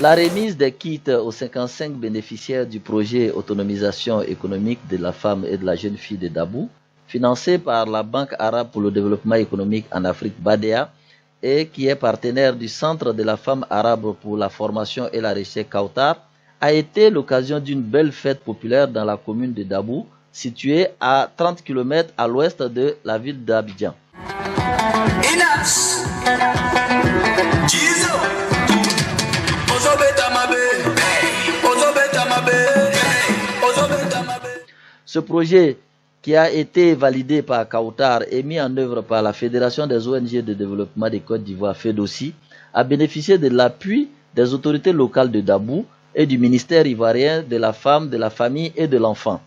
La remise des kits aux 55 bénéficiaires du projet Autonomisation économique de la femme et de la jeune fille de Dabou, financé par la Banque arabe pour le développement économique en Afrique, BADEA, et qui est partenaire du Centre de la femme arabe pour la formation et la recherche Kautar, a été l'occasion d'une belle fête populaire dans la commune de Dabou, située à 30 km à l'ouest de la ville d'Abidjan. Ce projet, qui a été validé par Kautar et mis en œuvre par la Fédération des ONG de développement de Côte d'Ivoire, FEDOSI, a bénéficié de l'appui des autorités locales de Dabou et du ministère ivoirien de la femme, de la famille et de l'enfant.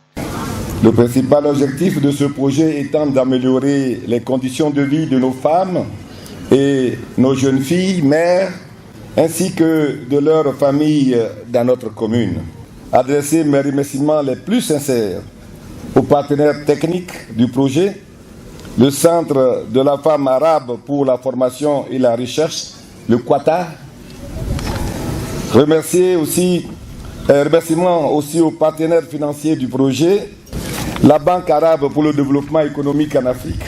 Le principal objectif de ce projet étant d'améliorer les conditions de vie de nos femmes et nos jeunes filles, mères, ainsi que de leurs familles dans notre commune. Adresser mes remerciements les plus sincères aux partenaires techniques du projet, le Centre de la femme arabe pour la formation et la recherche, le Qatar. Remerciements aussi aux partenaires financiers du projet, la Banque arabe pour le développement économique en Afrique.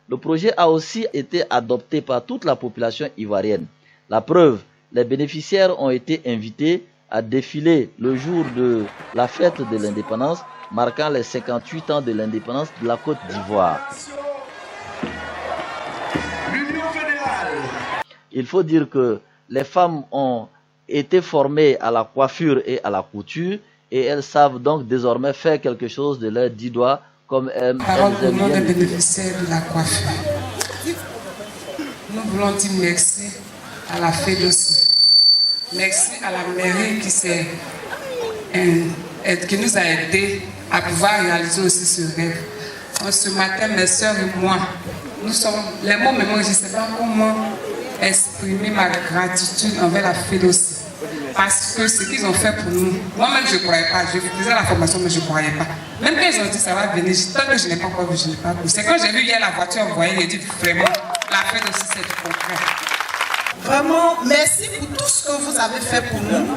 Le projet a aussi été adopté par toute la population ivoirienne. La preuve, les bénéficiaires ont été invités à défiler le jour de la fête de l'indépendance, marquant les 58 ans de l'indépendance de la Côte d'Ivoire. Il faut dire que les femmes ont été formées à la coiffure et à la couture et elles savent donc désormais faire quelque chose de leurs 10 doigts comme elles Parole au nom des bénéficiaires de la coiffure. Nous voulons dire merci à la FEDOSI. Merci à la mairie qui nous a aidés à pouvoir réaliser aussi ce rêve. Ce matin, mes soeurs et moi, nous sommes les mots, mais moi je ne sais pas comment exprimer ma gratitude envers la FEDOSI. Parce que ce qu'ils ont fait pour nous, moi-même je ne croyais pas, je faisais la formation mais je ne croyais pas. Même quand ils ont dit ça va venir, tant que je n'ai pas encore vu, je n'ai pas vu. C'est quand j'ai vu hier la voiture envoyée, j'ai dit vraiment, la FEDOSI c'est du concret. Vraiment, merci pour tout ce que vous avez fait pour nous.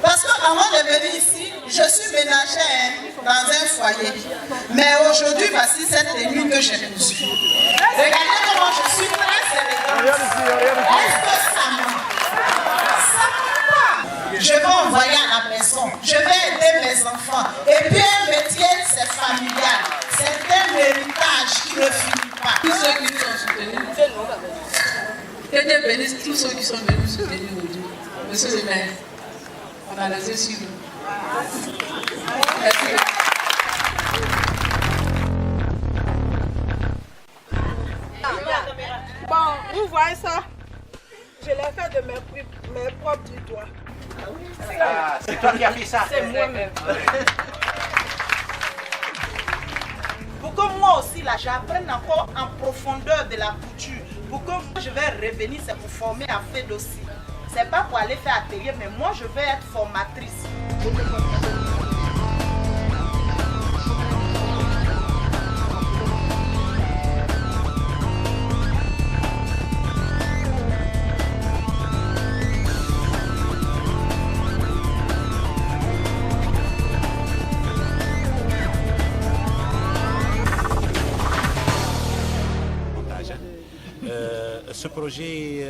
Parce qu'avant de venir ici, je suis ménagère dans un foyer. Mais aujourd'hui, voici cette tenue que j'ai cousue. Regardez comment je suis très élégante. Est-ce que ça manque? Ça manque pas. Je vais envoyer à la maison. Je vais aider mes enfants. Et puis un métier, c'est familial. C'est un héritage qui ne finit pas. Tous ceux qui nous ont soutenus, que Dieu bénisse tous ceux qui sont venus soutenir aujourd'hui. Monsieur le maire, on a les yeux sur nous. Merci. Bon, vous voyez ça? Je l'ai fait de mes propres doigts. Ah, c'est toi qui as fait ça? C'est moi-même. Pour que moi aussi, là, j'apprenne encore en profondeur de la couture. Pour que je vais revenir, c'est pour former à FEDOSI. C'est pas pour aller faire atelier, mais moi, je vais être formatrice. Ce projet,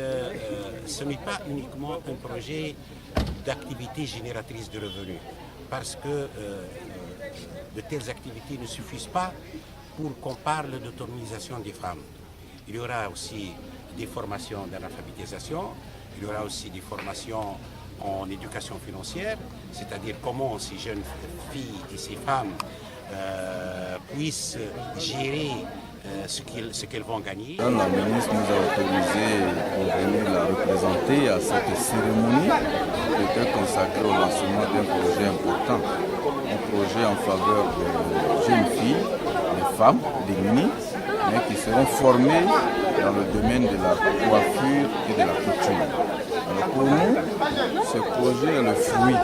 ce n'est pas uniquement un projet d'activité génératrice de revenus, parce que de telles activités ne suffisent pas pour qu'on parle d'autonomisation des femmes. Il y aura aussi des formations dans l'alphabétisation, il y aura aussi des formations en éducation financière, c'est-à-dire comment ces jeunes filles et ces femmes puissent gérer ce qu'elles vont gagner. La ministre nous a autorisé pour venir la représenter à cette cérémonie qui était consacrée au lancement d'un projet important. Un projet en faveur de jeunes filles, de femmes démunies, mais qui seront formées dans le domaine de la coiffure et de la couture. Alors pour nous, ce projet est le fruit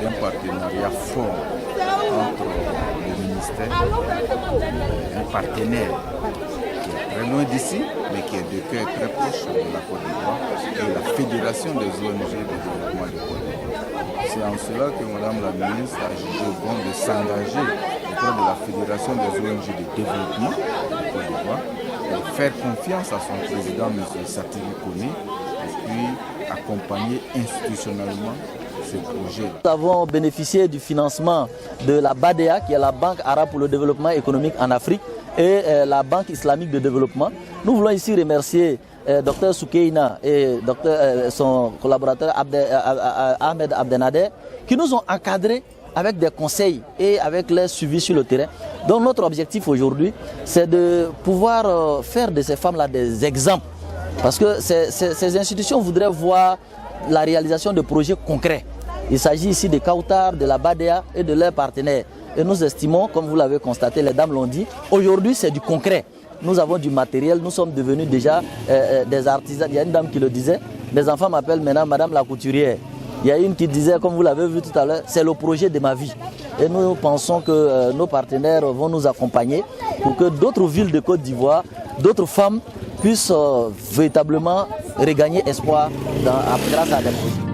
d'un partenariat fort entre le ministère, un partenaire qui est très loin d'ici, mais qui est de cœur très proche de la Côte d'Ivoire, et la Fédération des ONG de développement de Côte d'Ivoire. C'est en cela que Mme la ministre a jugé bon de s'engager auprès de la Fédération des ONG de développement de Côte d'Ivoire, et faire confiance à son président, M. Satiri Kone, et puis accompagner institutionnellement ce projet. Nous avons bénéficié du financement de la BADEA, qui est la Banque arabe pour le développement économique en Afrique, et la Banque islamique de développement. Nous voulons ici remercier Dr Soukeina et son collaborateur Ahmed Abdenader, qui nous ont encadrés avec des conseils et avec les suivis sur le terrain. Donc notre objectif aujourd'hui, c'est de pouvoir faire de ces femmes-là des exemples. Parce que ces institutions voudraient voir la réalisation de projets concrets. Il s'agit ici des Kautar, de la BADEA et de leurs partenaires. Et nous estimons, comme vous l'avez constaté, les dames l'ont dit, aujourd'hui c'est du concret. Nous avons du matériel, nous sommes devenus déjà des artisans. Il y a une dame qui le disait, les enfants m'appellent maintenant Madame la couturière. Il y a une qui disait, comme vous l'avez vu tout à l'heure, c'est le projet de ma vie. Et nous pensons que nos partenaires vont nous accompagner pour que d'autres villes de Côte d'Ivoire, d'autres femmes puissent véritablement regagner espoir grâce à des projets.